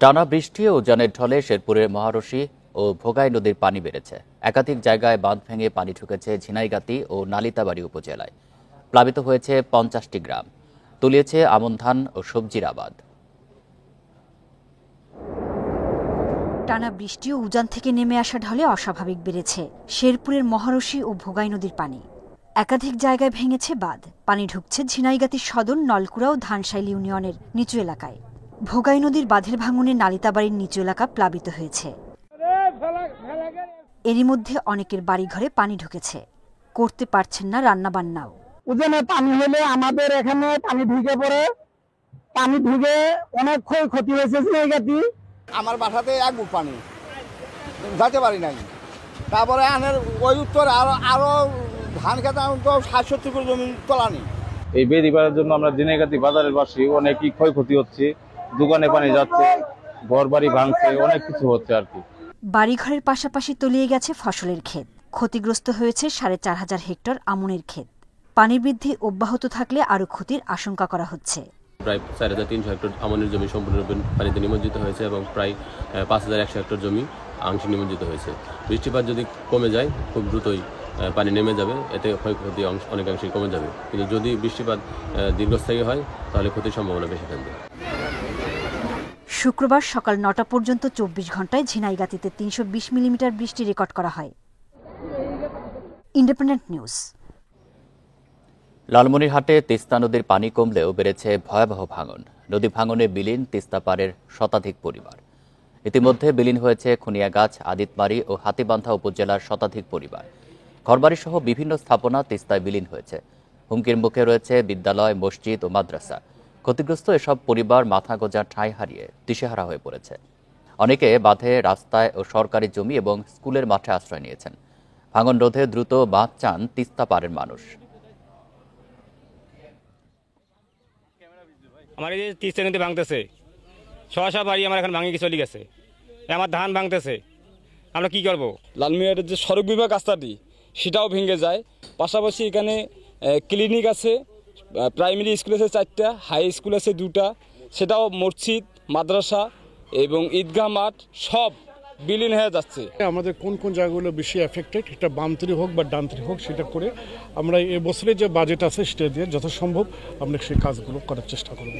টানা বৃষ্টি ও উজানের ঢলে শেরপুরের মহারশী ও ভোগাই নদীর পানি বেড়েছে। একাধিক জায়গায় বাঁধ ভেঙে পানি ঢুকেছে ঝিনাইগাতি ও নালিতাবাড়ী উপজেলায়। প্লাবিত হয়েছে ৫০টি গ্রাম, তলিয়েছে আমন ধান ও সবজির আবাদ। টানা বৃষ্টি ও উজান থেকে নেমে আসা ঢলে অস্বাভাবিক বেড়েছে শেরপুরের মহারশী ও ভোগাই নদীর পানি। একাধিক জায়গায় ভেঙেছে বাঁধ, পানি ঢুকছে ঝিনাইগাতি সদর, নলকুড়া ও ধানশাইল ইউনিয়নের নিচু এলাকায়। ভোগাই নদীর বাঁধের ভাঙনে নালিতাবাড়ির নিচু এলাকা প্লাবিত হয়েছে। এরই মধ্যে অনেকের বাড়িঘরে পানি ঢুকেছে, করতে পারছেন না রান্নাবান্নাও। উজানে পানি হলে আমাদের এখানে পানি ঢুকে পড়ে, পানি ঢুকে অনেক ক্ষয়ক্ষতি হয়েছে ঝিনাইগাতি। আমার বাসাতে এক বুক পানি, যেতে পারি নাই। তারপরে আনের ওই উত্তরে আরো ধান খেতে ৬০-৭০ করে জমি তোলানি। এই বেদিবারের জন্য আমরা ঝিনাইগাতি বাজারের বাসী অনেকই ক্ষয়ক্ষতি হচ্ছে, দোকানে পানি যাচ্ছে, ঘর বাড়ি ভাঙছে, অনেক কিছু হচ্ছে আর কি। বাড়িঘরের পাশাপাশি তলিয়ে গেছে ফসলের ক্ষেত, ক্ষতিগ্রস্ত হয়েছে ৪,৫০০ হেক্টর আমনের ক্ষেত। পানি বৃদ্ধি অব্যাহত থাকলে আরও ক্ষতির আশঙ্কা করা হচ্ছে। প্রায় ৪,৩০০ হেক্টর আমনের জমি সম্পূর্ণরূপে পানিতে নিমজ্জিত হয়েছে এবং প্রায় ৫,১০০ হেক্টর জমি আংশিক নিমজ্জিত হয়েছে। বৃষ্টিপাত যদি কমে যায় খুব দ্রুতই পানি নেমে যাবে, এতে ক্ষয়ক্ষতি অনেকাংশেই কমে যাবে। কিন্তু যদি বৃষ্টিপাত দীর্ঘস্থায়ী হয় তাহলে ক্ষতির সম্ভাবনা বেশি থাকবে। শুক্রবার সকাল ৯টা পর্যন্ত ২৪ ঘন্টায় ঝিনাইগাতিতে ৩২০ মিলিমিটার বৃষ্টি রেকর্ড করা হয়। Independent news. লালমনিরহাটে তিস্তা নদীর পানি কমলেও বেড়েছে ভয়াবহ ভাঙন। নদী ভাঙনে বিলীন তিস্তা পাড়ের শতাধিক পরিবার। ইতিমধ্যে বিলীন হয়েছে খুনিয়াগাছ, আদিতমারি ও হাতীবান্ধা উপজেলার শতাধিক পরিবার। ঘরবাড়ি সহ বিভিন্ন স্থাপনা তিস্তায় বিলীন হয়েছে। হুমকির মুখে রয়েছে বিদ্যালয়, মসজিদ ও মাদ্রাসা। ক্ষতিগ্রস্ত এসব পরিবার মাথা গোঁজার ঠাঁই হারিয়ে দিশেহারা হয়ে পড়েছে। অনেকে বাঁধে, রাস্তায় ও সরকারি জমি এবং স্কুলের মাঠে আশ্রয় নিয়েছেন। ভাঙন রোধে দ্রুত বাঁধ চান তিস্তা পাড়ের মানুষ। আমার এই যে তিস্তা নদী ভাঙতেছে, শশা বাড়ি আমার এখন ভাঙে চলে গেছে, আমার ধান ভাঙতেছে, আমরা কি করব? লালমিয়ারের যে সড়ক বিভাগ রাস্তাটি সেটাও ভেঙে যায়। পাশাপাশি এখানে ক্লিনিক আছে, প্রাইমারি স্কুল আছে ৪টা, হাই স্কুল আছে 2টা, সেটাও মসজিদ, মাদ্রাসা এবং ঈদগাহ মাঠ সব বিলীন হয়ে যাচ্ছে। আমাদের কোন কোন জায়গাগুলো বেশি এফেক্টেড, এটা বামতরি হোক বা ডানতরি হোক, সেটা করে আমরা এবছরে যে বাজেট আছে সেটা দিয়ে যথাসম্ভব আমরা সেই কাজগুলো করার চেষ্টা করব।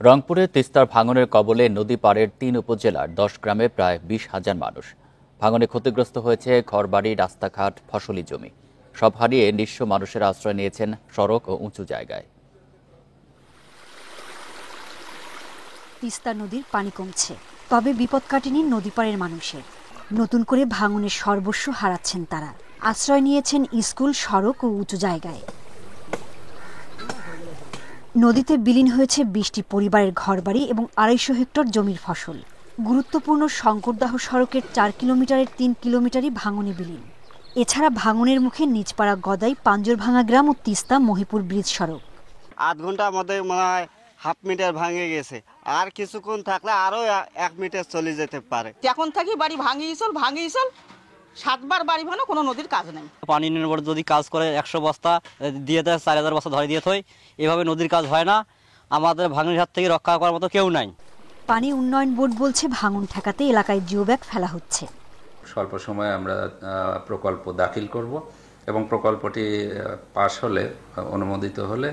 রংপুরে তিস্তার ভাঙনের কবলে নদী পাড়ের ৩ উপজেলার ১০ গ্রামে প্রায় ২০,০০০ মানুষ। ভাঙনে ক্ষতিগ্রস্ত হয়েছে ঘরবাড়ি, রাস্তাঘাট, ফসলি জমি। সব হারিয়ে নিঃস্ব মানুষের আশ্রয় নিয়েছেন সড়ক ও উঁচু জায়গায়। তিস্তা নদীর পানি কমছে, তবে বিপদ কাটেনি নদীপাড়ের মানুষের। নতুন করে ভাঙনের সর্বস্ব হারাচ্ছেন তারা। আশ্রয় নিয়েছেন স্কুল, সড়ক ও উঁচু জায়গায়। নদীতে বিলীন হয়েছে ২০টি পরিবারের ঘরবাড়ি এবং ২৫০ হেক্টর জমির ফসল। গুরুত্বপূর্ণ শঙ্করদাহ সড়কের ৪ কিলোমিটারের ৩ কিলোমিটারই ভাঙনে বিলীন। এছাড়া ভাঙনের মুখে নিজপাড়া, গদাই, পাঞ্জরভাঙা গ্রাম ও তিস্তা মহিপুর ব্রিজ সড়ক। আধ ঘন্টার মধ্যে মনে হয় হাফ মিটার ভাঙে গেছে, আর কিছুক্ষণ থাকলে আরো ১ মিটার চলে যেতে পারে। এখন থাকি বাড়ি ভাঙিয়েছিল 7বার বাড়ি ভাঙা, কোনো নদীর কাজ নেই। পানি নির্ভর যদি কাজ করে 100 বস্তা দিয়ে দেয়, 4000 বস্তা ধরে দিয়ে থই, এভাবে নদীর কাজ হয় না। আমাদের ভাঙনের হাত থেকে রক্ষা করার মতো কেউ নাই। পানি উন্নয়ন বোর্ড বলছে ভাঙন ঠেকাতে এলাকায় জিওব্যাগ ফেলা হচ্ছে। স্বল্প সময়ে আমরা প্রকল্প দাখিল করব এবং প্রকল্পটি পাশ হলে, অনুমোদিত হলে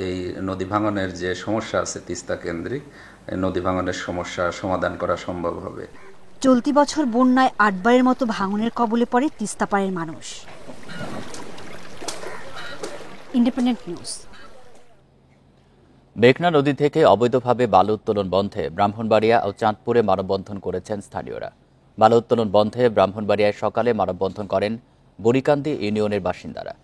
এই নদী ভাঙনের যে সমস্যা আছে তিস্তা কেন্দ্রিক, নদী ভাঙনের সমস্যা সমাধান করা সম্ভব হবে। চলতি বছর বন্যায় 8 বারের মতো ভাঙনের কবলে পড়ে তিস্তা পাড়ের মানুষ। Independent news. মেঘনা নদী থেকে অবৈধভাবে বালু উত্তোলন বন্ধে ব্রাহ্মণবাড়িয়া ও চাঁদপুরে মানববন্ধন করেছেন স্থানীয়রা। বালু উত্তোলন বন্ধে ব্রাহ্মণবাড়িয়ায় সকালে মানববন্ধন করেন বুড়িকান্দি ইউনিয়নের বাসিন্দারা।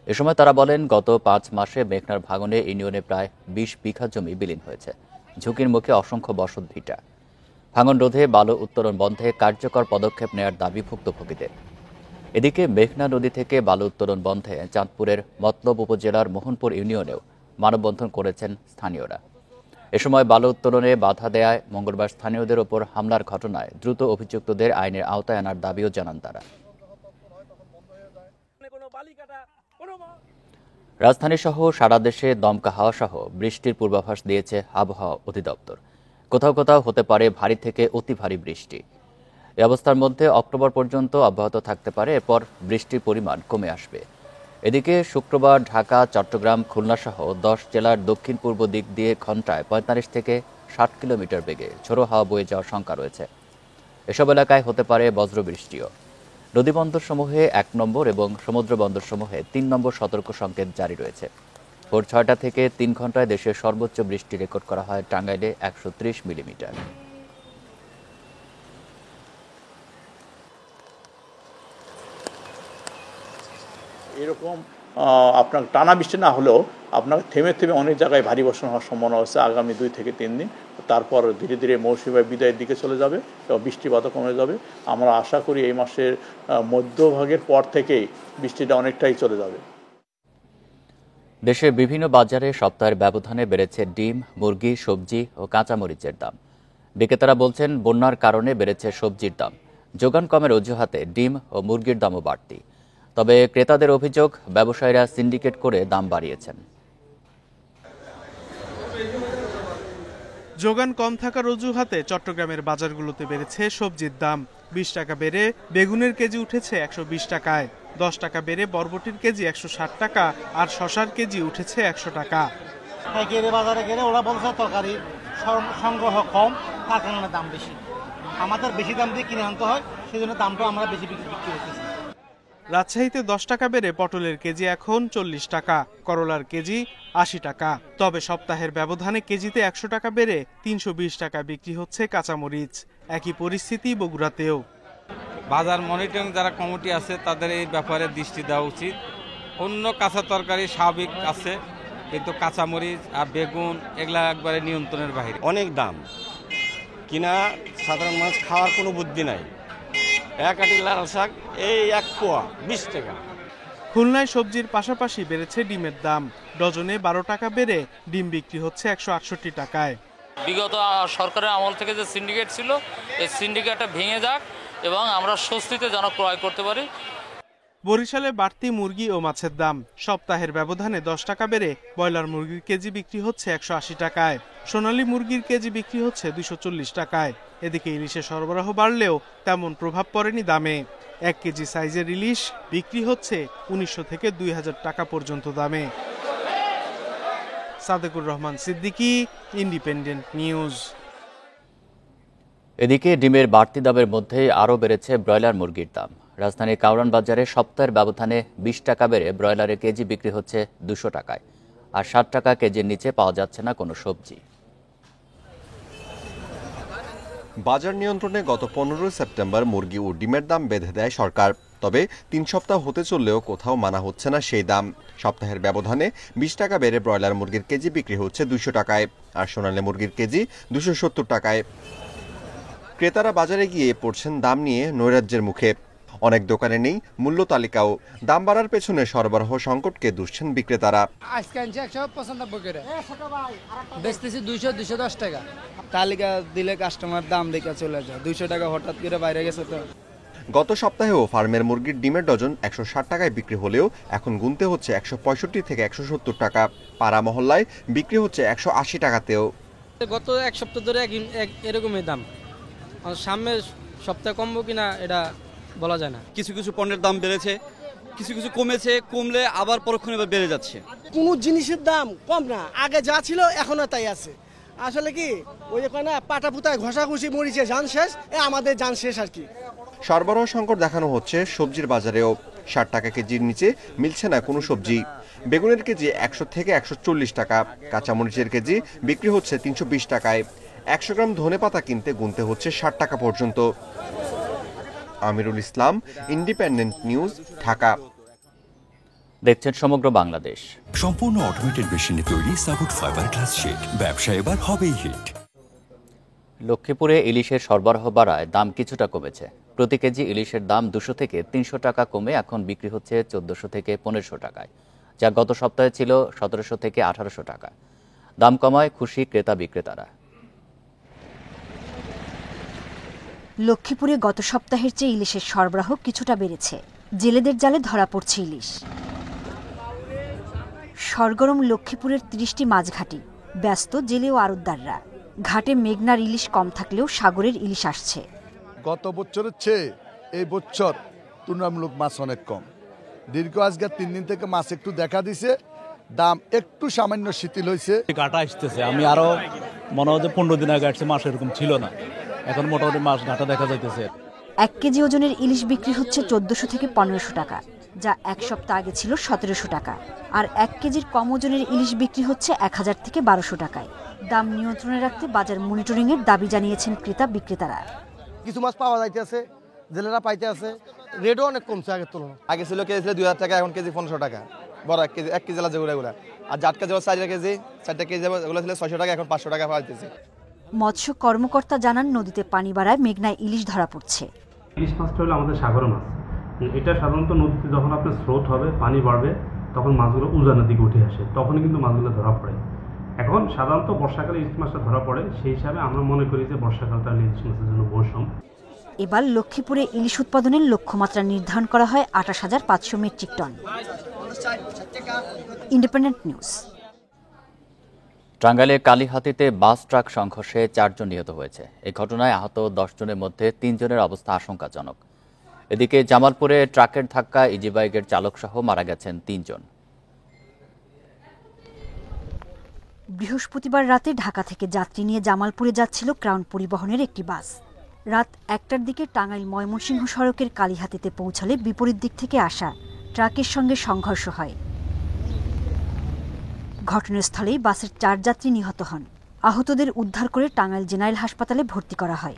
এ সময় তারা বলেন, গত 5 মাসে মেঘনার ভাঙনে ইউনিয়নে প্রায় 20 বিঘা জমি বিলীন হয়েছে। ঝুঁকির মুখে অসংখ্য বসত ভিটা। ভাঙন রোধে বালু উত্তোলন বন্ধে কার্যকর পদক্ষেপ নেওয়ার দাবি ভুক্তভোগীদের। এদিকে মেঘনা নদী থেকে বালু উত্তোলন বন্ধে চাঁদপুরের মতলব উপজেলার মোহনপুর ইউনিয়নেও মানববন্ধন করেছেন স্থানীয়রা। এ সময় বালু উত্তোলনে বাধা দেয়ায় মঙ্গলবার স্থানীয়দের ওপর হামলার ঘটনায় দ্রুত অভিযুক্তদের আইনের আওতায় আনার দাবিও জানান তারা। রাজধানী সহ সারা দেশে দমকা হাওয়া সহ বৃষ্টির পূর্বাভাস দিয়েছে আবহাওয়া অধিদপ্তর। কোথাও কোথাও হতে পারে ভারী থেকে অতি ভারী বৃষ্টি। এই অবস্থার মধ্যে অক্টোবর পর্যন্ত অব্যাহত থাকতে পারে, এরপর বৃষ্টির পরিমাণ কমে আসবে। এদিকে শুক্রবার ঢাকা, চট্টগ্রাম, খুলনা সহ 10 জেলার দক্ষিণ পূর্ব দিক দিয়ে ঘন্টায় 45 থেকে 60 কিলোমিটার বেগে ঝোড়ো হাওয়া বয়ে যাওয়ার শঙ্কা রয়েছে। এসব এলাকায় হতে পারে বজ্রবৃষ্টিও। নদীবন্দরসমূহে 1 নম্বর এবং সমুদ্র বন্দরসমূহে 3 নম্বর সতর্ক সংকেত জারি রয়েছে। ভোর 6টা থেকে 3 ঘন্টায় দেশের সর্বোচ্চ বৃষ্টি রেকর্ড করা হয় টাঙ্গাইলে 130 মিলিমিটার। এরকম আপনার টানা বৃষ্টি না হলেও আপনার থেমে থেমে অনেক জায়গায় ভারী বর্ষণ হওয়ার সম্ভাবনা আছে আগামী 2 থেকে 3 দিন। তারপর ধীরে ধীরে মৌসুমী বায়ু বিদায়ের দিকে চলে যাবে এবং বৃষ্টিপাতও কমে যাবে। আমরা আশা করি এই মাসের মধ্যভাগের পর থেকেই বৃষ্টিটা অনেকটাই চলে যাবে। দেশের বিভিন্ন বাজারে সপ্তাহের ব্যবধানে বেড়েছে ডিম, মুরগি, সবজি ও কাঁচামরিচের দাম। বিক্রেতারা বলছেন, বন্যার কারণে বেড়েছে সবজির দাম। যোগান কমের অজুহাতে ডিম ও মুরগির দামও বাড়তি। তবে ক্রেতাদের অভিযোগ, ব্যবসায়ীরা সিন্ডিকেট করে দাম বাড়িয়েছেন। যোগান কম থাকার অজুহাতে চট্টগ্রামের বাজারগুলোতে বেড়েছে সবজির দাম। 20 টাকা বেড়ে বেগুনের কেজি উঠেছে 120 টাকায়, 10 টাকা বেড়ে বরবটির কেজি 160 টাকা, আর শশার কেজি উঠেছে 100 টাকা। বাজারে গেলে ওরা বলছে তরকারি সংগ্রহ কম, তার কারণে দাম বেশি। আমাদের বেশি দাম দিয়ে কিনে আনতে হয়, সেই জন্য দামটা আমরা বেশি বিক্রি করতেছি। রাজশাহীতে 10 টাকা বেড়ে পটলের কেজি এখন 40 টাকা, করলার কেজি 80 টাকা। তবে সপ্তাহের ব্যবধানে কেজিতে 100 টাকা বেড়ে 320 টাকা বিক্রি হচ্ছে কাঁচামরিচ। একই পরিস্থিতি বগুড়াতেও। বাজার মনিটরিং যারা কমিটি আছে তাদের এই ব্যাপারে দৃষ্টি দেওয়া উচিত। অন্য কাঁচা তরকারি স্বাভাবিক আছে, কিন্তু কাঁচামরিচ আর বেগুন এগুলা একবারে নিয়ন্ত্রণের বাইরে। অনেক দাম, কিনা সাধারণ মানুষ খাওয়ার কোনো বুদ্ধি নাই। এক আটি লাল শাক এই 1 পোয়া 20 টাকা। খুলনায় সবজির পাশাপাশি বেড়েছে ডিমের দাম। ডজনে 12 টাকা বেড়ে ডিম বিক্রি হচ্ছে 168 টাকায়। বিগত সরকারের আমল থেকে যে সিন্ডিকেট ছিল, এই সিন্ডিকেটটা ভেঙে যাক এবং আমরা স্বস্তিতে যেন ক্রয় করতে পারি। বরিশালে বাড়তি মুরগি ও মাছের দাম। সপ্তাহের ব্যবধানে 10 টাকা বেড়ে ব্রয়লার মুরগির কেজি বিক্রি হচ্ছে 180 টাকায়, সোনালী মুরগির কেজি বিক্রি হচ্ছে 240 টাকায়। এদিকে ইলিশের সরবরাহ বাড়লেও তেমন প্রভাব পড়েনি দামে। 1 কেজি সাইজের ইলিশ বিক্রি হচ্ছে 1900 থেকে 2000 টাকা পর্যন্ত দামে। Sadequr Rahman Siddiqui, independent news. এদিকে ডিমের বাড়তি দামের মধ্যে আরও বেড়েছে ব্রয়লার মুরগির দাম। রাজধানীর কাউরান বাজারে সপ্তাহের ব্যবধানে 20 টাকা বেড়ে ব্রয়লারের কেজি বিক্রি হচ্ছে 200 টাকায়, আর 60 টাকা কেজির নিচে পাওয়া যাচ্ছে না কোনো সবজি। বাজার নিয়ন্ত্রণে গত 15 সেপ্টেম্বর মুরগি ও ডিমের দাম বেঁধে দেয় সরকার। তবে 3 সপ্তাহ হতে চললেও কোথাও মানা হচ্ছে না সেই দাম। সপ্তাহের ব্যবধানে 20 টাকা বেড়ে ব্রয়লার মুরগির কেজি বিক্রি হচ্ছে 200 টাকায়, আর সোনালী মুরগির কেজি 270 টাকায়। ক্রেতারা বাজারে গিয়ে পড়ছেন দাম নিয়ে নৈরাজ্যের মুখে। অনেক দোকানে নেই মূল্য তালিকাও। দাম বাড়ার পেছনে সরবরাহ সংকটকে দুষছেন বিক্রেতারা। আজকে 195 করে বেচতেছি 200-210 টাকা। তালিকা দিলে কাস্টমার দাম দেখে চলে যায়, 200 টাকা হঠাৎ করে বাইরে গেছে। তো গত সপ্তাহেও ফার্মের মুরগির ডিমের ডজন 160 টাকায় বিক্রি হলেও এখন গুনতে হচ্ছে 165 থেকে 170 টাকা। পাড়া মহল্লায় বিক্রি হচ্ছে 180 টাকাতেও। গত এক সপ্তাহ ধরে এরকমই দাম। সামনের সপ্তাহে কমবো কিনা এটা বলা যায় না। কিছু কিছু পণ্যের দাম বেড়েছে, কিছু কিছু কমেছে, কমলে আবার পরক্ষণে বেড়ে যাচ্ছে। কোনো জিনিসের দাম কম না, আগে যা ছিল এখনো তাই আছে। আসলে কি ওই যে না পাটা পুতায় ঘষাঘষি মরিচে যান শেষ, আমাদের যান শেষ আর কি। সরবরাহ সংকট দেখানো হচ্ছে সবজির বাজারেও। 60 টাকা কেজির নিচে মিলছে না কোনো সবজি। বেগুনের কেজি 100 থেকে 140 টাকা, কাঁচামরিচের কেজি বিক্রি হচ্ছে 320 টাকায়। 100 গ্রাম ধনেপাতা কিনতে গুনতে হচ্ছে 60 টাকা পর্যন্ত। Amirul Islam, independent news, Dhaka. দেখছেন সমগ্র বাংলাদেশ। সম্পূর্ণ অটোমেটেড মেশিনে তৈরি সাপোর্ট ফাইবার গ্লাস শীট, ব্যবসা এবার হবেই হিট। লক্ষ্মীপুরে ইলিশের সরবরাহ বাড়ায় দাম কিছুটা কমেছে। প্রতি কেজি ইলিশের দাম 200 থেকে 300 টাকা কমে এখন বিক্রি হচ্ছে 1400 থেকে 1500 টাকায়, যা গত সপ্তাহে ছিল 1700 থেকে 1800 টাকা। দাম কমায় খুশি ক্রেতা বিক্রেতারা। লক্ষ্মীপুরে গত সপ্তাহের চেয়ে ইলিশের সরবরাহ কিছুটা বেড়েছে। জেলেদের জালে ধরা পড়ছে ইলিশ। সরগরম লক্ষ্মীপুরের 30টি মাছঘাটি, ব্যস্ত জেলে ও আড়তদাররা। ঘাটে মেঘনার ইলিশ কম থাকলেও সাগরের ইলিশ আসছে। গত বছরের চেয়ে এই বছর তুলনামূলক মাছ অনেক কম। দীর্ঘ আজকে 3 দিন থেকে মাছ একটু দেখা দিছে, দাম একটু সামান্য শিথিল হয়েছে। ঘাটা আসতেছে, আমি আরো মনে হয় 15 দিন আগে আসছে, মাছ এরকম ছিল না, এখন মোটামুটি মাছ ঘাটা দেখা যাইতেছে। 1 কেজি ওজনের ইলিশ বিক্রি হচ্ছে 1400 থেকে 1500 টাকা, যা 1 সপ্তাহ আগে ছিল 1700 টাকা। আর 1 কেজির কম ওজনের ইলিশ বিক্রি হচ্ছে 1000 থেকে 1200 টাকায়। দাম নিয়ন্ত্রণে রাখতে বাজার মনিটরিং এর দাবি জানিয়েছেন ক্রেতা বিক্রেতারা। কিছু মাছ পাওয়া যাইতেছে, জেলেরা পাইতে আছে, রেটও অনেক কমছে আগের তুলনায়। আগে ছিল কেজি 2000 টাকা, এখন কেজি 1500 টাকা। বড় 1 কেজি আছে যেগুলো, আর জাটকা যেমন 4 কেজি 4টা কেজি ওগুলো ছিল 600 টাকা, এখন 500 টাকা পাওয়া যাচ্ছে। মৎস্য কর্মকর্তা জানান, নদীতে পানি বাড়ায় মেঘনায় ইলিশ ধরা পড়ছে। ইলিশ মাছটা হলো আমাদের সাগরের মাছ। এটা সাধারণত নদীতে যখন আপনার স্রোত হবে, পানি বাড়বে, তখন মাছগুলো উজানের দিকে উঠে আসে, তখনই কিন্তু মাছগুলো ধরা পড়ে। এখন সাধারণত বর্ষাকালে ইলিশ মাছটা ধরা পড়ে, সেই হিসাবে আমরা মনে করি যে বর্ষাকালটা ইলিশ মাছের জন্য মৌসুম। এবার লক্ষ্মীপুরে ইলিশ উৎপাদনের লক্ষ্যমাত্রা নির্ধারণ করা হয় 28,500 মেট্রিক টন। Independent news. টাঙ্গাইলে কালীহাতিতে বাস ট্রাক সংঘর্ষে 4 জন নিহত হয়েছে। এই ঘটনায় আহত 10 জনের মধ্যে 3 জনের অবস্থা আশঙ্কাজনক। এদিকে জামালপুরে ট্রাকের ধাক্কায় ইজি বাইকের চালক সহ মারা গেছেন 3 জন। বৃহস্পতিবার রাতে ঢাকা থেকে যাত্রী নিয়ে জামালপুরে যাচ্ছিল ক্রাউন পরিবহনের একটি বাস। রাত 1টার দিকে টাঙ্গাইল ময়মনসিংহ সড়কের কালীহাতিতে পৌঁছালে বিপরীত দিক থেকে আসা ট্রাকের সঙ্গে সংঘর্ষ হয়। ঘটনাস্থলেই বাসের 4 যাত্রী নিহত হন। আহতদের উদ্ধার করে টাঙ্গাইল জেনারেল হাসপাতালে ভর্তি করা হয়।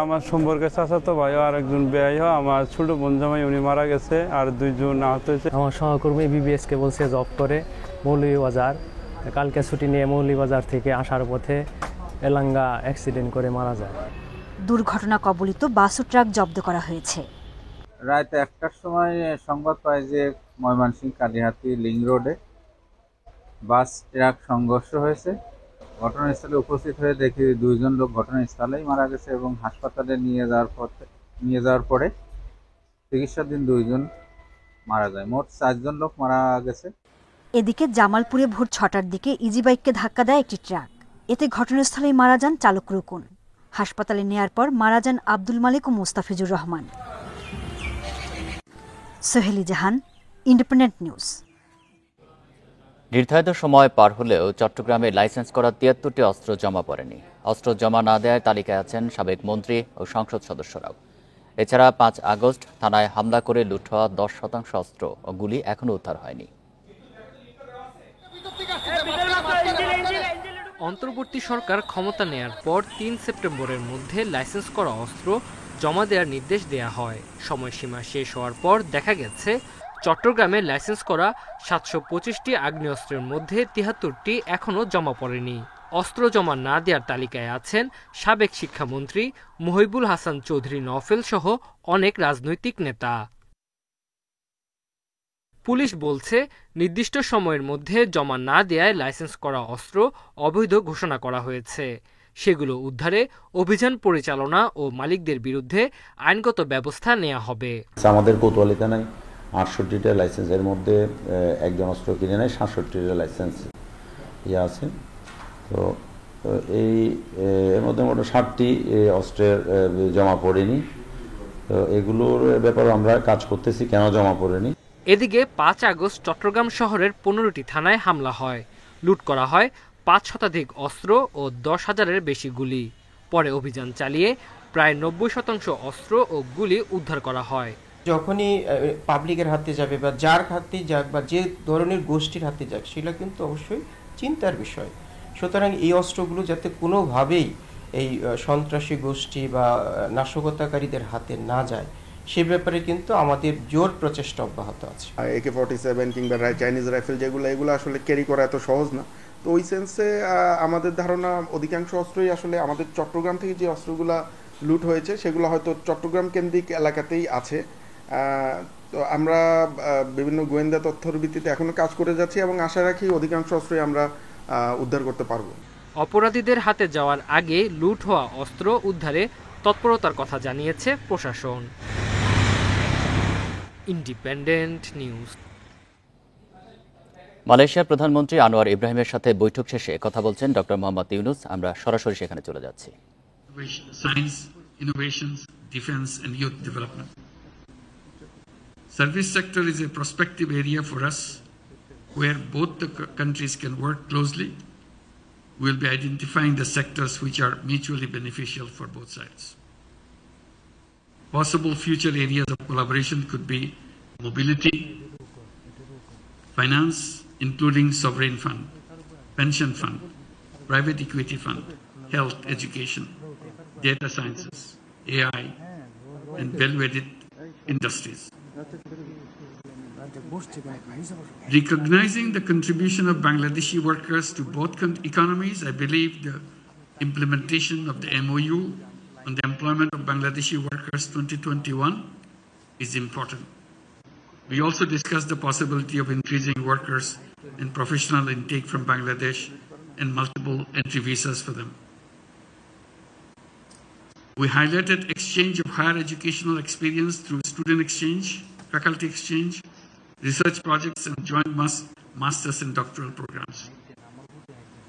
আমার সম্পর্কে চাচাতো ভাই আর একজন বেয়াই হয়, আমার ছোট বোন জামাই উনি মারা গেছে, আর 2 জন আহত হয়েছে। আমার সহকর্মী বিবিএস কেবলসে জব করে মৌলভীবাজার, কালকে ছুটি নিয়ে মৌলভীবাজার থেকে আসার পথে এলাঙ্গা অ্যাক্সিডেন্ট করে মারা যায়। দুর্ঘটনা কবলিত বাস ও ট্রাক জব্দ করা হয়েছে। রাত 1টার সময় সংবাদ পাই যে ময়মনসিংহ কালীহাতি লিং রোডে বাস ট্রাক সংঘর্ষ হয়েছে। ঘটনাস্থলে উপস্থিত হয়ে দেখি 2 জন লোক ঘটনাস্থলেই মারা গেছে এবং হাসপাতালে নিয়ে যাওয়ার পরে চিকিৎসাধীন 2 জন মারা যায়। মোট 4 জন লোক মারা গেছে। এদিকে জামালপুরে ভোর 6টার দিকে ইজি বাইককে ধাক্কা দেয় একটি ট্রাক। এতে ঘটনাস্থলেই মারা যান চালক রুকুন। হাসপাতালে নেয়ার পর মারা যান আব্দুল মালিক ও মোস্তাফিজুর রহমান। সোহেলি জাহান, ইন্ডিপেন্ডেন্ট নিউজ। নির্ধারিত সময় পার হলেও চট্টগ্রামে লাইসেন্স করা 73টি অস্ত্র জমা পড়েনি। অস্ত্র জমা না দেওয়ার তালিকায় আছেন সাবেক মন্ত্রী ও সংসদ সদস্যরাও। এছাড়া 5 আগস্ট থানায় হামলা করে লুট হওয়া 10% অস্ত্র ও গুলি এখনও উদ্ধার হয়নি। অন্তর্বর্তী সরকার ক্ষমতা নেয়ার পর 3 সেপ্টেম্বরের মধ্যে লাইসেন্স করা অস্ত্র জমা দেওয়ার নির্দেশ দেয়া হয়। সময়সীমা শেষ হওয়ার পর দেখা গেছে চট্টগ্রামে লাইসেন্স করা 725টি আগ্নেয়াস্ত্রের মধ্যে 73টি এখনও জমা পড়েনি। অস্ত্র জমা না দেওয়ার তালিকায় আছেন সাবেক শিক্ষামন্ত্রী মহিবুল হাসান চৌধুরী নওফেল সহ অনেক রাজনৈতিক নেতা। পুলিশ বলছে, নির্দিষ্ট সময়ের মধ্যে জমা না দেয়ায় লাইসেন্স করা অস্ত্র অবৈধ ঘোষণা করা হয়েছে। সেগুলো উদ্ধারে অভিযান পরিচালনা ও মালিকদের বিরুদ্ধে আইনগত ব্যবস্থা নেওয়া হবে। আমাদের কোতোয়ালিতে নাই 68টা লাইসেন্সের মধ্যে একজন অস্ত্র কিনে নেয়, 67টা লাইসেন্স আছে। তো এই এর মধ্যে মোট 60টি অস্ত্রের জমা পড়েনি। তো এগুলোর ব্যাপারে আমরা কাজ করতেছি, কেন জমা পড়েনি। এদিকে 5 আগস্ট চট্টগ্রাম শহরের 15টি থানায় হামলা হয়। লুট করা হয় 5 শতাধিক অস্ত্র ও 10,000-এর বেশি গুলি। পরে অভিযান চালিয়ে প্রায় 90% অস্ত্র ও গুলি উদ্ধার করা হয়। যখনই পাবলিকের হাতে যাবে বা যার হাতে যাক বা যে ধরনের গোষ্ঠীর হাতে যাক, সেটা কিন্তু অবশ্যই চিন্তার বিষয়। সুতরাং এই অস্ত্রগুলো যাতে কোনোভাবেই এই সন্ত্রাসী গোষ্ঠী বা নাশকতাকারীদের হাতে না যায়, সে ব্যাপারে কিন্তু আমাদের জোর প্রচেষ্টা অব্যাহত আছে। AK-47 কিংবা চাইনিজ রাইফেল এগুলো আসলে ক্যারি করা এত সহজ না। তো ওই সেন্সে আমাদের ধারণা অধিকাংশ অস্ত্রই আসলে আমাদের চট্টগ্রাম থেকে যে অস্ত্রগুলো লুট হয়েছে সেগুলো হয়তো চট্টগ্রাম কেন্দ্রিক এলাকাতেই আছে। তো আমরা বিভিন্ন গোয়েন্দা তথ্যের ভিত্তিতে এখনো কাজ করে যাচ্ছি এবং আশা রাখি অধিকাংশ অস্ত্রই আমরা উদ্ধার করতে পারবো। অপরাধীদের হাতে যাওয়ার আগে লুট হওয়া অস্ত্র উদ্ধারে তৎপরতার কথা জানিয়েছে প্রশাসন। Independent news. মালয়েশিয়ার প্রধানমন্ত্রী আনোয়ার ইব্রাহিমের সাথে বৈঠক শেষে কথা বলছেন ডক্টর মোহাম্মদ ইউনুস। আমরা সরাসরি সেখানে চলে যাচ্ছি। Science, innovations, defense and youth development. Service sector is a prospective area for us where both the countries can work closely. We will be identifying the sectors which are mutually beneficial for both sides. Possible future areas of collaboration could be mobility, finance, including sovereign fund, pension fund, private equity fund, health, education, data sciences, AI, and value-added industries. Recognizing the contribution of Bangladeshi workers to both economies, I believe the implementation of the MOU on the employment of Bangladeshi workers 2021 is important. We also discussed the possibility of increasing workers and professional intake from Bangladesh and multiple entry visas for them. We highlighted exchange of higher educational experience through student exchange, faculty exchange, research projects and joint master's and doctoral programs.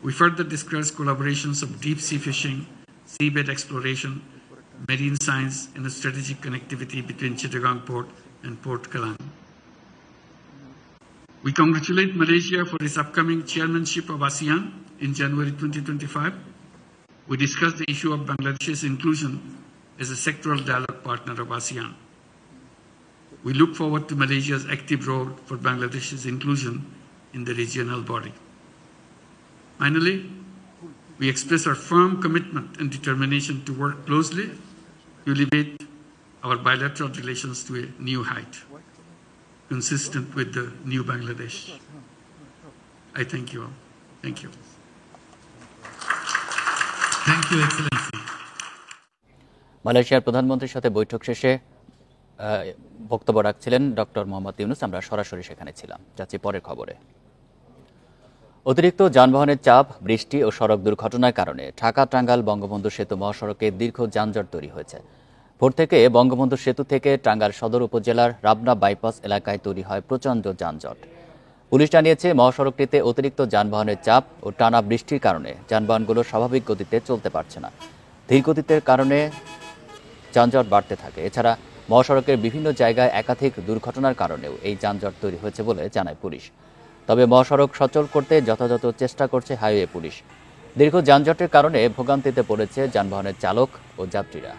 We further discussed collaborations of deep sea fishing, seabed exploration, marine science and strategic connectivity between Chittagong Port and Port Kelang. We congratulate Malaysia for its upcoming chairmanship of ASEAN in January 2025. We discussed the issue of Bangladesh's inclusion as a sectoral dialogue partner of ASEAN. We look forward to Malaysia's active role for Bangladesh's inclusion in the regional body. Finally, we express our firm commitment and determination to work closely to elevate our bilateral relations to a new height, consistent with the new Bangladesh. I thank you all. Thank you. Thank you, Excellency. মালয়েশিয়ার প্রধানমন্ত্রীর সাথে বৈঠক শেষে বক্তব্য রাখছিলেন doctor Mohammad Yunus. আমরা সরাসরি সেখানে ছিলাম। যাচ্ছি পরের খবরে। অতিরিক্ত যানবাহনের চাপ, বৃষ্টি ও সড়ক দুর্ঘটনার কারণে ঢাকা-টাঙ্গাইল বঙ্গবন্ধু সেতু মহাসড়কে দীর্ঘ যানজট তৈরি হয়েছে। ভোর থেকে বঙ্গবন্ধু সেতু থেকে টাঙ্গাইল সদর উপজেলার রাবনা বাইপাস এলাকায় তৈরি হয় প্রচণ্ড যানজট। পুলিশ জানিয়েছে, মহাসড়কটিতে অতিরিক্ত যানবাহনের চাপ ও টানা বৃষ্টির কারণে যানবাহনগুলো স্বাভাবিক গতিতে চলতে পারছে না। ধীর গতির কারণে যানজট বাড়তে থাকে। এছাড়া মহাসড়কের বিভিন্ন জায়গায় একাধিক দুর্ঘটনার কারণেও এই যানজট তৈরি হয়েছে বলে জানায় পুলিশ। তবে মহাসড়ক সচল করতে যথাযথ চেষ্টা করছে হাইওয়ে পুলিশ। দীর্ঘ যানজটের কারণে ভোগান্তিতে পড়েছে যানবাহনের চালক ও যাত্রীরা।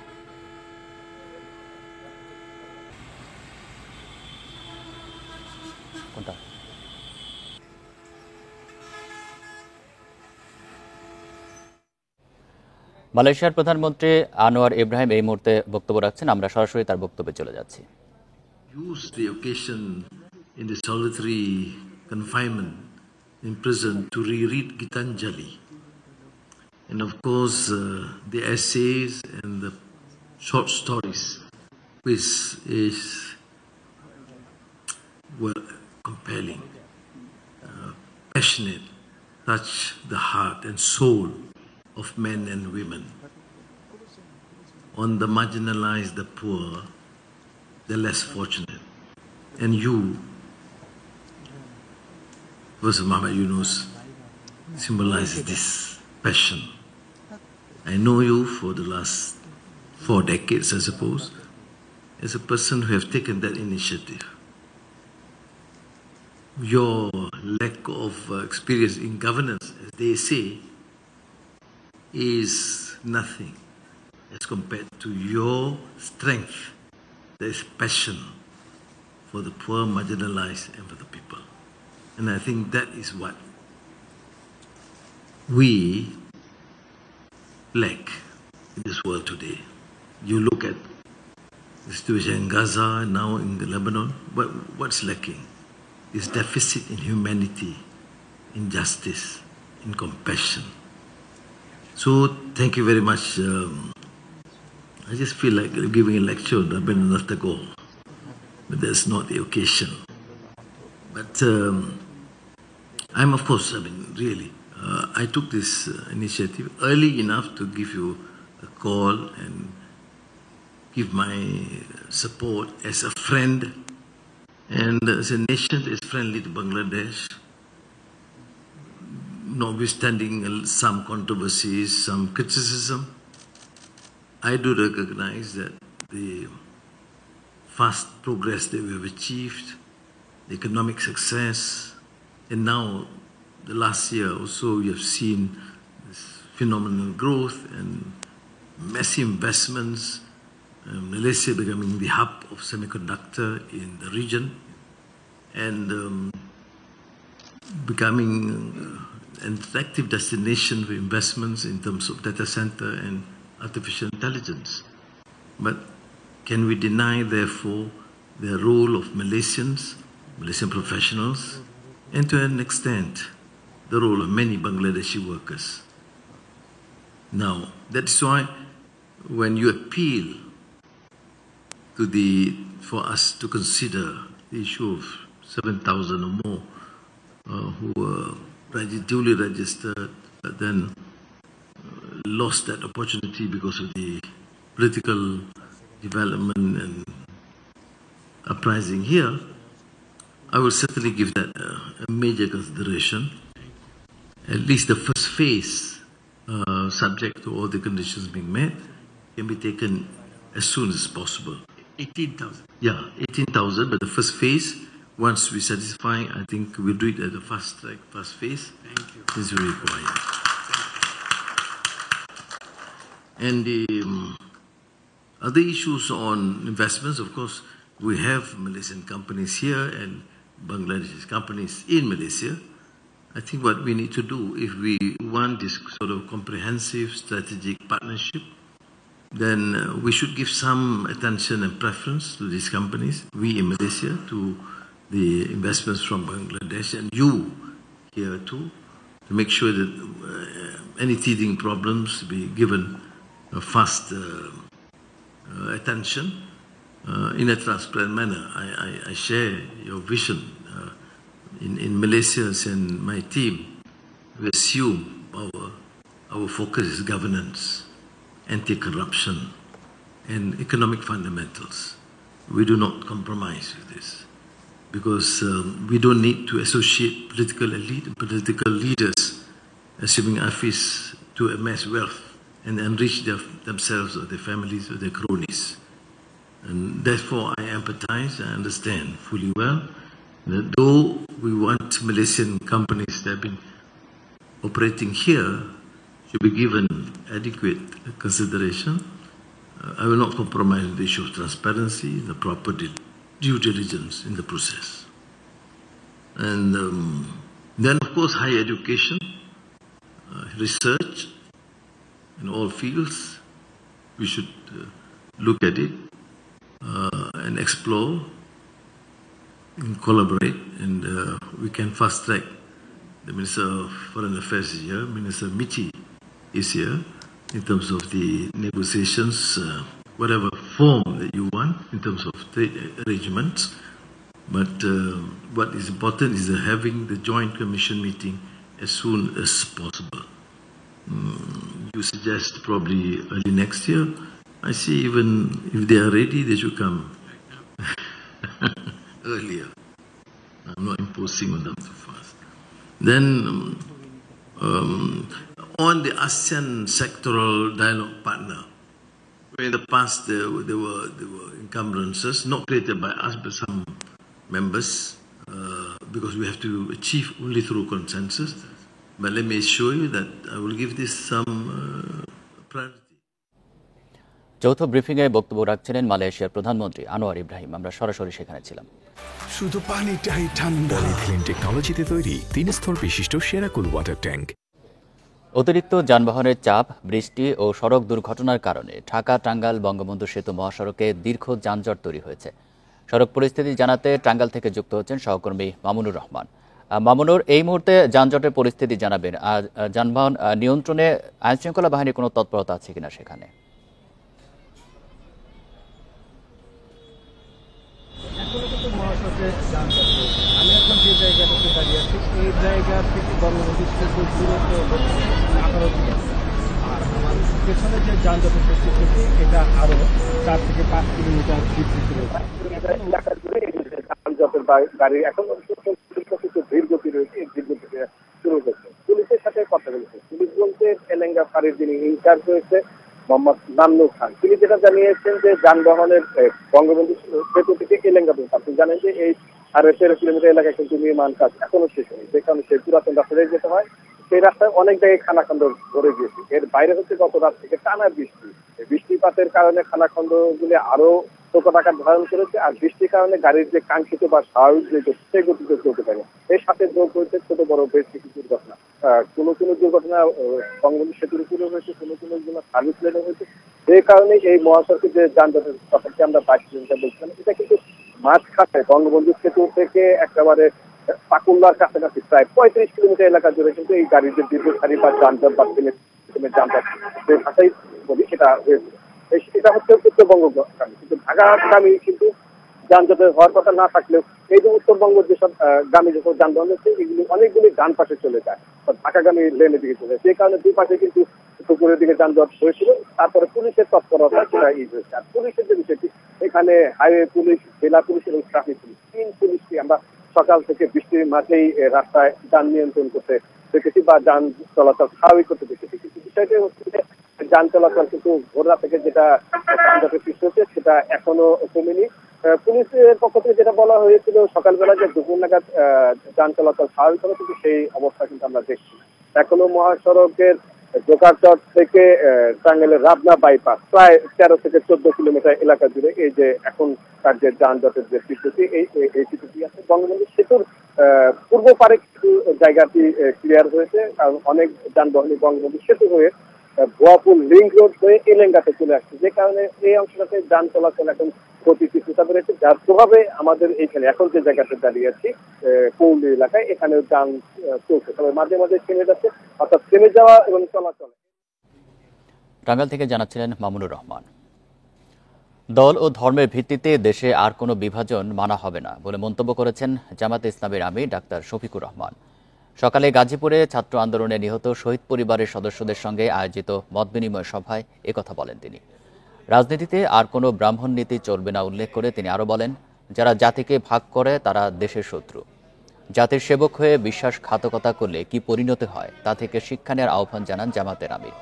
মালয়েশিয়ার প্রধানমন্ত্রী আনোয়ার ইব্রাহিম এই মুহূর্তে বক্তব্য রাখছেন। আমরা সরাসরি তার বক্তব্যে চলে যাচ্ছি। Use the occasion in the solitary confinement in prison to reread Gitanjali, and of course the essays and the short stories, which is well compelling, passionate, touch the heart and soul of men and women, on the marginalized, the poor, the less fortunate. And you, Professor Muhammad Yunus, symbolizes this passion. I know you for the last 4 decades, I suppose, as a person who have taken that initiative. Your lack of experience in governance, as they say, is nothing as compared to your strength. There is passion for the poor, marginalized, and for the people. And I think that is what we lack in this world today. You look at the situation in Gaza, now in Lebanon, but what's lacking is deficit in humanity, in justice, in compassion. So thank you very much. I just feel like giving a lecture on Rabindranath Tagore, but that's not the occasion. But I'm, of course, really, I took this initiative early enough to give you a call and give my support as a friend and as a nation that is friendly to Bangladesh, notwithstanding some controversies, some criticism, I do recognize that the fast progress that we have achieved, the economic success, and now the last year also we have seen this phenomenal growth and massive investments, Malaysia becoming the hub of semiconductor in the region, and becoming an attractive destination for investments in terms of data center and artificial intelligence. But can we deny, therefore, the role of Malaysian professionals, and to an extent, the role of many Bangladeshi workers? Now, that's why when you appeal for us to consider the issue of 7,000 or more who were duly registered, but then lost that opportunity because of the political development and uprising here, I will certainly give that a major consideration. At least the first phase, subject to all the conditions being met, can be taken as soon as possible. 18,000. Yeah, 18,000, but the first phase, once we satisfy, I think we'll do it at the fast track, first phase. Thank you. Is required. And the other issues on investments, of course, we have Malaysian companies here and Bangladeshi companies in Malaysia. I think what we need to do, if we want this sort of comprehensive strategic partnership, then we should give some attention and preference to these companies, we in Malaysia, to the investments from Bangladesh, and you here too, to make sure that any teething problems be given fast attention in a transparent manner. I share your vision. In Malaysia and my team, we assume our focus is governance, anti-corruption, and economic fundamentals. We do not compromise with this, because we don't need to associate political elite and political leaders assuming office to amass wealth and enrich themselves or their families or their cronies. And therefore I empathize, I understand fully well that though we want Malaysian companies that have been operating here should be given adequate consideration, I will not compromise on the issue of transparency, the proper due diligence in the process. And then, of course, higher education, research in all fields, we should look at it and explore and collaborate, and we can fast track. The Minister of Foreign Affairs is here, Minister Michi is here, in terms of the negotiations, whatever form that you want in terms of trade arrangements. But what is important is having the Joint Commission meeting as soon as possible. You suggest probably early next year. I see even if they are ready, they should come earlier. I'm not imposing on them too fast. Then on the ASEAN sectoral dialogue partner, where in the past there were encumbrances, not created by us but some members, because we have to achieve only through consensus. But let me assure you that I will give this some priority. যৌথ ব্রিফিংয়ে বক্তব্য রাখছিলেন মালয়েশিয়ার প্রধানমন্ত্রী আনোয়ার ইব্রাহিম। আমরা সরাসরি সেখানে ছিলাম। শুধু পানিটাই ঠান্ডা। পলিথিলিন টেকনোলজিতে তৈরি 3 স্তর বিশিষ্ট সেরাকুল ওয়াটার ট্যাঙ্ক। অতিরিক্ত যানবাহনের চাপ, বৃষ্টি ও সড়ক দুর্ঘটনার কারণে ঢাকা-টাঙ্গাইল বঙ্গবন্ধু সেতু মহাসড়কে দীর্ঘ যানজট তৈরি হয়েছে। সড়ক পরিস্থিতি জানাতে টাঙ্গাইল থেকে যুক্ত হচ্ছেন সহকর্মী মামুনুর রহমান। মামুনুর, এই মুহূর্তে যানজটের পরিস্থিতি জানাবেন, আর যানবাহন নিয়ন্ত্রণে আইনশৃঙ্খলা বাহিনীর কোনো তৎপরতা আছে কিনা সেখানে? আমি এখন যে জায়গাটাতে দাঁড়িয়ে আছি এই জায়গা থেকে বঙ্গবন্ধু সেতুর দূরত্ব 18 কিলোমিটার, আর আমার পেছনে যে যানজটের পরিস্থিতি হচ্ছে এটা আরো 4 থেকে 5 কিলোমিটার বিস্তৃত রয়েছে। যানজটের গাড়ি এখন ধীর গতি রয়েছে, ধীর গতিতে শুরু হচ্ছে। পুলিশের সাথে গোয়েন্দা ফাঁড়ির যিনি ইনচার্জ রয়েছে মোহাম্মদ নান্নু খান, তিনি যেটা জানিয়েছেন যে যানবাহনের বঙ্গবন্ধু সেতু থেকে এলেঙ্গা পর্যন্ত, আপনি জানেন যে এই 13.5 কিলোমিটার এলাকায় কিন্তু নির্মাণ কাজ এখনো শেষ হয়নি, যে কারণে সেই পুরাতন রাস্তায় যেতে হয়। সেই রাস্তায় অনেক জায়গায় খানাখন্দ ভরে গিয়েছে। এর বাইরে হচ্ছে গত রাত থেকে টানা বৃষ্টি, বৃষ্টিপাতের কারণে খানাখন্দ গুলি আরো প্রকট আকার ধারণ করেছে। আর বৃষ্টির কারণে গাড়ির যে কাঙ্ক্ষিত বা স্বাভাবিক যে গতি, সেই গতিতে চলতে পারে। এর সাথে যোগ হয়েছে ছোট বড় বেশ কিছু দুর্ঘটনা। কোনো দুর্ঘটনা বঙ্গবন্ধু সেতুর উপরে হয়েছে, কোনো সার্ভিস লেনে হয়েছে। এই কারণে এই মহাসড়কে যে যানজটের কথাটি আমরা 22 কিলোমিটার বলছিলাম, এটা কিন্তু মাঝখানে বঙ্গবন্ধু সেতু থেকে একেবারে পাকুল্লার কাছাকাছি প্রায় 35 কিলোমিটার এলাকা জুড়ে কিন্তু এই গাড়ির যে দীর্ঘ সারি বা যানজট বা যানজট যে ভাষাই বলি সেটা হয়েছে। এটা হচ্ছে উত্তরবঙ্গগামী, কিন্তু ঢাকাগামী কিন্তু যানজটের হওয়ার কথা না থাকলেও এই যে উত্তরবঙ্গ যেসব গামী যেসব যানবাহন হচ্ছে, এগুলি অনেকগুলি ডান পাশে চলে যায়, ঢাকাগামী লেনের দিকে চলে যায়। সেই কারণে দুই পাশে কিন্তু পুকুরের দিকে যানজট হয়েছিল। তারপরে পুলিশের তৎপরতা সেটা হয়েছে। আর পুলিশের যে বিষয়টি, এখানে হাইওয়ে পুলিশ, জেলা পুলিশ এবং ট্রাফিক পুলিশ, 3 পুলিশকে আমরা সকাল থেকে বৃষ্টির মাঝেই রাস্তায় যান নিয়ন্ত্রণ করতে দেখেছি বা যান চলাচল স্বাভাবিক করতে দেখেছি। কিন্তু বিষয়টি হচ্ছে যে যান চলাচল কিন্তু ভোর রাত থেকে যেটা সৃষ্টি হচ্ছে সেটা এখনো কমেনি। পুলিশের পক্ষ থেকে যেটা বলা হয়েছিল সকালবেলা যে দুপুর নাগাদ যান চলাচল স্বাভাবিক হবে, কিন্তু সেই অবস্থা কিন্তু আমরা দেখছি। এখনো মহাসড়কের জোকারচট থেকে টাঙ্গাইলের রাবনা বাইপাস প্রায় 13 থেকে 14 কিলোমিটার এলাকা জুড়ে এই যে এখনকার যে যানজটের যে স্থিতি, এই স্থিতি আছে। বঙ্গবন্ধু সেতুর পূর্ব পারে কিছু জায়গাটি ক্লিয়ার হয়েছে, কারণ অনেক যানবাহনী বঙ্গবন্ধু সেতু হয়ে ভুয়াপুল লিংক রোড হয়ে এলেঙ্গাতে চলে আসছে, যে কারণে এই অংশটাতে যান চলাচল এখন গতি কিছুটা বেড়েছে, যার প্রভাবে আমাদের এইখানে এখন যে জায়গাতে দাঁড়িয়ে আছি পৌলি এলাকায়, এখানে যান চলছে, তবে মাঝে মাঝে থেমে যাচ্ছে, অর্থাৎ থেমে যাওয়া এবং চলাচল। টাঙ্গাইল থেকে জানাচ্ছিলেন মামুনুর রহমান। দল ও ধর্মের ভিত্তিতে দেশে আর কোনো বিভাজন মানা হবে না বলে মন্তব্য করেছেন জামায়াতে ইসলামীর আমির ডাক্তার শফিকুর রহমান। সকালে গাজীপুরে ছাত্র আন্দোলনে নিহত শহীদ পরিবারের সদস্যদের সঙ্গে আয়োজিত মতবিনিময় সভায় একথা বলেন তিনি। রাজনীতিতে আর কোনো ব্রাহ্মণ নীতি চলবে না উল্লেখ করে তিনি আরও বলেন, যারা জাতিকে ভাগ করে তারা দেশের শত্রু। জাতির সেবক হয়ে বিশ্বাসঘাতকতা করলে কি পরিণতি হয় তা থেকে শিক্ষা নেওয়ার আহ্বান জানান জামায়াতের আমির।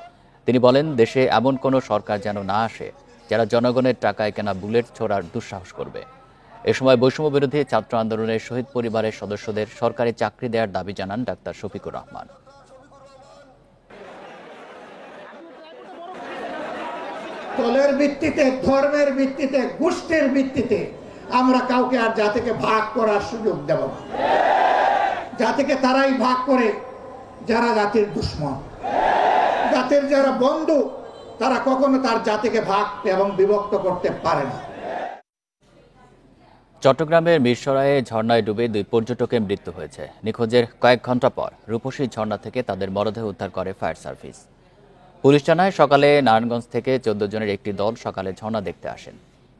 তিনি বলেন, দেশে এমন কোনো সরকার যেন না আসে যারা জনগণের টাকায় কেনা বুলেট ছোড়ার দুঃসাহস করবে। এ সময় বৈষম্য বিরোধী ছাত্র আন্দোলনের শহীদ পরিবারের সদস্যদের সরকারি চাকরি দেওয়ার দাবি জানান ডাক্তার শফিকুর রহমান। দলের ভিত্তিতে, ধর্মের ভিত্তিতে, গোষ্ঠীর ভিত্তিতে আমরা কাউকে আর জাতিকে ভাগ করার সুযোগ দেব না। জাতিকে তারাই ভাগ করে যারা জাতির দুশ্মন। জাতির যারা বন্ধু তারা কখনো তার জাতিকে ভাগ এবং বিভক্ত করতে পারে না। চট্টগ্রামের মিরসরাইয়ে ঝর্ণায় ডুবে 2 পর্যটকের মৃত্যু হয়েছে। নিখোঁজের কয়েক ঘন্টা পর রূপসী ঝর্ণা থেকে তাদের মরদেহ উদ্ধার করে ফায়ার সার্ভিস। পুলিশ জানায়, সকালে নারায়ণগঞ্জ থেকে 14 জনের একটি দল সকালে ঝর্ণা দেখতে আসেন।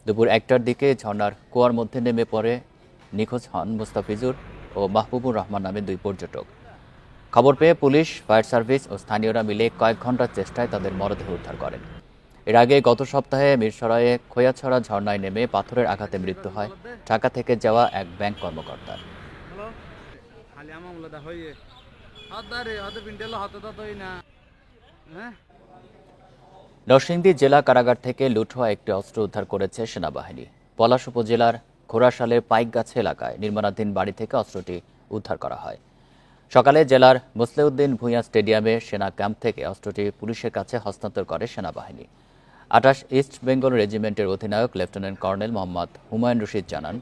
দুপুর 1টার দিকে ঝর্ণার কুয়ার মধ্যে নেমে পড়ে নিখোঁজ হন মুস্তাফিজুর ও মাহবুবুর রহমান নামে 2 পর্যটক। খবর পেয়ে পুলিশ, ফায়ার সার্ভিস ও স্থানীয়রা মিলে কয়েক ঘন্টার চেষ্টায় তাদের মরদেহ উদ্ধার করেন। এর আগে গত সপ্তাহে মিরসরাইয়ে খোয়াছড়া ঝর্ণায় নেমে পাথরের আঘাতে মৃত্যু হয় ঢাকা থেকে যাওয়া এক ব্যাংক কর্মকর্তার। নরসিংদী জেলা কারাগার থেকে লুট হওয়া একটি অস্ত্র উদ্ধার করেছে সেনাবাহিনী। পলাশ উপজেলার ঘোড়াশালের পাইকগাছা এলাকায় নির্মাণাধীন বাড়ি থেকে অস্ত্রটি উদ্ধার করা হয়। সকালে জেলার মুসলেউদ্দিন ভূঁইয়া স্টেডিয়ামে সেনা ক্যাম্প থেকে অস্ত্রটি পুলিশের কাছে হস্তান্তর করে সেনাবাহিনী। 28 ইস্ট বেঙ্গল রেজিমেন্টের অধিনায়ক লেফটেন্যান্ট কর্নেল মোহাম্মদ হুমায়ুন রশিদ জানান,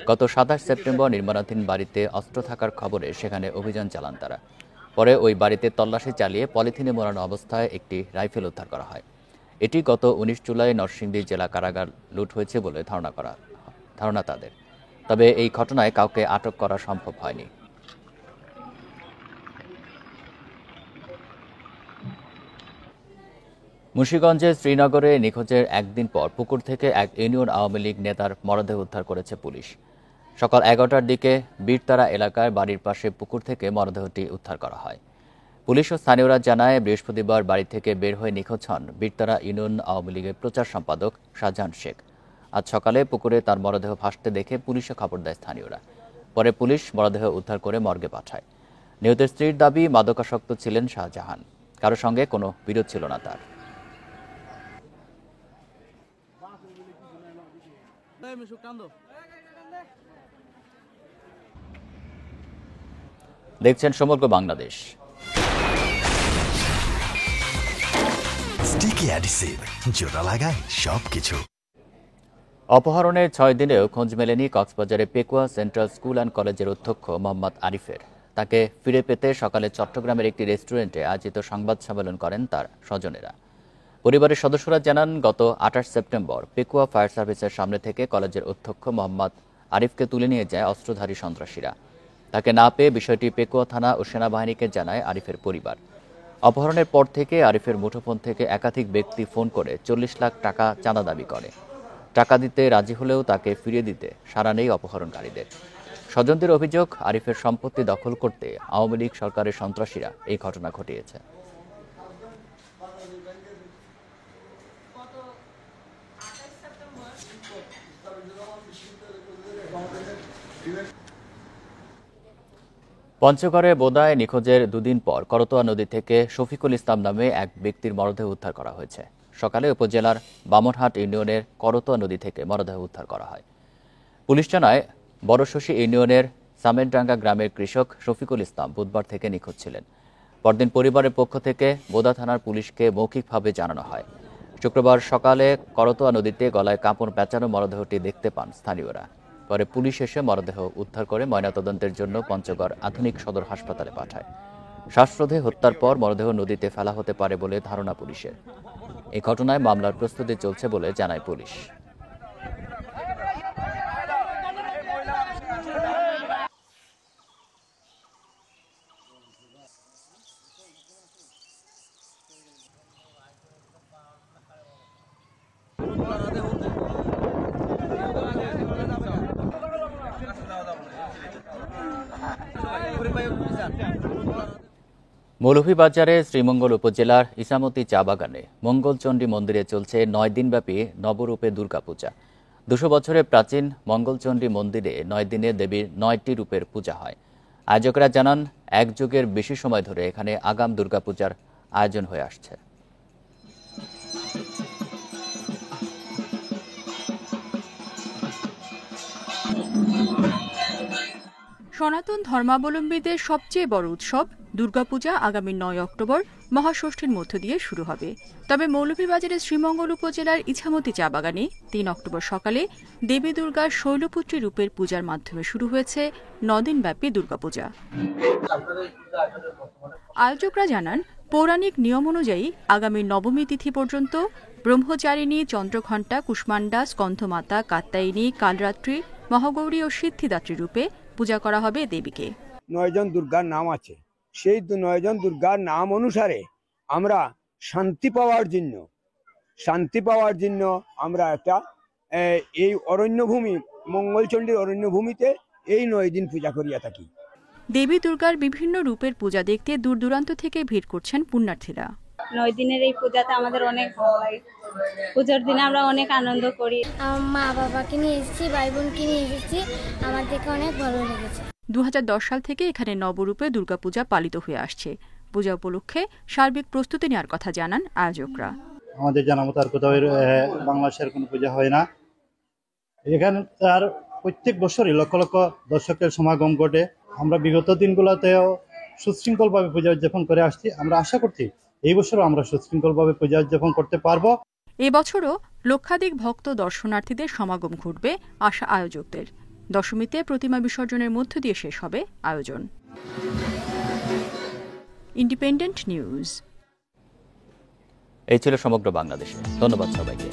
গত 27 সেপ্টেম্বর নির্মাণাধীন বাড়িতে অস্ত্র থাকার খবরে সেখানে অভিযান চালান তারা। পরে ওই বাড়িতে তল্লাশি চালিয়ে পলিথিনে মোড়ানো অবস্থায় একটি রাইফেল উদ্ধার করা হয়। এটি গত 19 জুলাই নরসিংদী জেলা কারাগার লুট হয়েছে বলে ধারণা তাদের। তবে এই ঘটনায় কাউকে আটক করা সম্ভব হয়নি। মুন্সিগঞ্জের শ্রীনগরে নিখোঁজের একদিন পর পুকুর থেকে এক ইউনিয়ন আওয়ামী লীগ নেতার মরদেহ উদ্ধার করেছে পুলিশ। সকাল 11টার দিকে বীরতারা এলাকার বাড়ির পাশে পুকুর থেকে মরদেহটি উদ্ধার করা হয়। পুলিশ ও স্থানীয়রা জানায়, বৃহস্পতিবার বাড়ি থেকে বের হয়ে নিখোঁজ হন বীরতারা ইউনিয়ন আওয়ামী লীগের প্রচার সম্পাদক শাহজাহান শেখ। আজ সকালে পুকুরে তার মরদেহ ভাসতে দেখে পুলিশে খবর দেয় স্থানীয়রা। পরে পুলিশ মরদেহ উদ্ধার করে মর্গে পাঠায়। নিহতের স্ত্রীর দাবি, মাদকাসক্ত ছিলেন শাহজাহান। কারো সঙ্গে কোনো বিরোধ ছিল না তার। দেখছেন সমগ্র বাংলাদেশ। স্টিকি অ্যাডিসিভ, জোড়া লাগায় সবকিছু। অপহরণের 6 দিনেও খোঁজ মেলেনি কক্সবাজারে পেকুয়া সেন্ট্রাল স্কুল অ্যান্ড কলেজের অধ্যক্ষ মোহাম্মদ আরিফের। তাকে ফিরে পেতে সকালে চট্টগ্রামের একটি রেস্টুরেন্টে আয়োজিত সংবাদ সম্মেলন করেন তার স্বজনেরা। পরিবারের সদস্যরা জানান, গত 28 সেপ্টেম্বর পেকুয়া ফায়ার সার্ভিসের সামনে থেকে কলেজের অধ্যক্ষ মোহাম্মদ আরিফকে তুলে নিয়ে যায় অস্ত্রধারী সন্ত্রাসীরা। তাকে না পেয়ে বিষয়টি পেকুয়া থানা ও সেনাবাহিনীকে জানায় আরিফের পরিবার। অপহরণের পর থেকে আরিফের মুঠোফোন থেকে একাধিক ব্যক্তি ফোন করে 40 লাখ টাকা চাঁদা দাবি করে। টাকা দিতে রাজি হলেও তাকে ফিরিয়ে দিতে সাড়া নেই অপহরণকারীদের। স্বজনদের অভিযোগ, আরিফের সম্পত্তি দখল করতে আওয়ামী লীগ সরকারের সন্ত্রাসীরা এই ঘটনা ঘটিয়েছে। পঞ্চগড়ে বোদায় নিখোঁজের দুদিন পর করতোয়া নদী থেকে শফিকুল ইসলাম নামে এক ব্যক্তির মরদেহ উদ্ধার করা হয়েছে। সকালে উপজেলার বামনহাট ইউনিয়নের করতোয়া নদী থেকে মরদেহ উদ্ধার করা হয়। পুলিশ জানায়, বড়শশী ইউনিয়নের সামেরডাঙ্গা গ্রামের কৃষক শফিকুল ইসলাম বুধবার থেকে নিখোঁজ ছিলেন। পরদিন পরিবারের পক্ষ থেকে বোদা থানার পুলিশকে মৌখিকভাবে জানানো হয়। শুক্রবার সকালে করতোয়া নদীতে গলায় কাপড় পেঁচানো মরদেহটি দেখতে পান স্থানীয়রা। পরে পুলিশ এসে মরদেহ উদ্ধার করে ময়নাতদন্তের জন্য পঞ্চগড় আধুনিক সদর হাসপাতালে পাঠায়। শ্বাসরোধে হত্যার পর মরদেহ নদীতে ফেলা হতে পারে বলে ধারণা পুলিশের। এই ঘটনায় মামলার প্রস্তুতি চলছে বলে জানায় পুলিশ। মৌলভীবাজারে শ্রীমঙ্গল উপজেলার ইসামতি চা বাগানে মঙ্গলচণ্ডী মন্দিরে চলছে 9 দিনব্যাপী নবরূপে দুর্গাপূজা। 200 বছরের প্রাচীন মঙ্গলচণ্ডী মন্দিরে 9 দিনে দেবীর 9টি রূপের পূজা হয়। আয়োজকরা জানান, 1 যুগের বেশি সময় ধরে এখানে আগাম দুর্গাপূজার আয়োজন হয়ে আসছে। সনাতন ধর্মাবলম্বীদের সবচেয়ে বড় উৎসব দুর্গাপূজা আগামী 9 অক্টোবর মহাষষ্ঠীর মধ্য দিয়ে শুরু হবে। তবে মৌলভীবাজারের শ্রীমঙ্গল উপজেলার ইছামতি চা বাগানে 3 অক্টোবর সকালে দেবী দুর্গার শৈলপুত্রী রূপের পূজার মাধ্যমে শুরু হয়েছে 9 দিনব্যাপী দুর্গাপূজা। আয়োজকরা জানান, পৌরাণিক নিয়ম অনুযায়ী আগামী নবমী তিথি পর্যন্ত ব্রহ্মচারিণী, চন্দ্রঘণ্টা, কুষ্মান্ডা, স্কন্ধমাতা, কাত্যায়িনী, কালরাত্রি, মহাগৌরী ও সিদ্ধিদাত্রী রূপে পূজা করা হবে দেবীকে। 9 জন দুর্গার নাম আছে, সেই 9 জন দুর্গার নাম অনুসারে আমরা শান্তি পাওয়ার জন্য আমরা একটা এই অরণ্যভূমি মঙ্গলচণ্ডীর অরণ্যভূমিতে এই 9 দিন পূজা করিয়া থাকি। দেবী দুর্গার বিভিন্ন রূপের পূজা দেখতে দূর দূরান্ত থেকে ভিড় করছেন পুণ্যার্থীরা। 9 দিনের এই পূজাতে আমাদের অনেক ভালো লাগে। পূজার দিনে আমরা অনেক আনন্দ করি। মা বাবাকে নিয়ে এসেছি, ভাই বোনকে নিয়ে এসেছি, আমার দেখে অনেক ভালো লেগেছে। 2010 সাল থেকে এখানে নবরূপে দুর্গাপূজা পালিত হয়ে আসছে। পূজা উপলক্ষে সার্বিক প্রস্তুতি নেওয়ার কথা জানান আয়োজকরা। আমাদের জানা মতো আর কোথাও বাংলাদেশের কোনো পূজা হয় না। এখানে তার প্রত্যেক বছরই লক্ষ লক্ষ দর্শকের সমাগম ঘটে। আমরা বিগত দিনগুলোতেও সুশৃঙ্খলভাবে পূজা উদযাপন করে আসছি। আমরা আশা করছি এই বছরও আমরা সুশৃঙ্খলভাবে পূজা উদযাপন করতে পারবো। এবছরও লক্ষাধিক ভক্ত দর্শনার্থীদের সমাগম ঘটবে আশা আয়োজকদের। দশমীতে প্রতিমা বিসর্জনের মধ্য দিয়ে শেষ হবে আয়োজন। Independent news. এই ছিল সমগ্র বাংলাদেশে। ধন্যবাদ সবাইকে।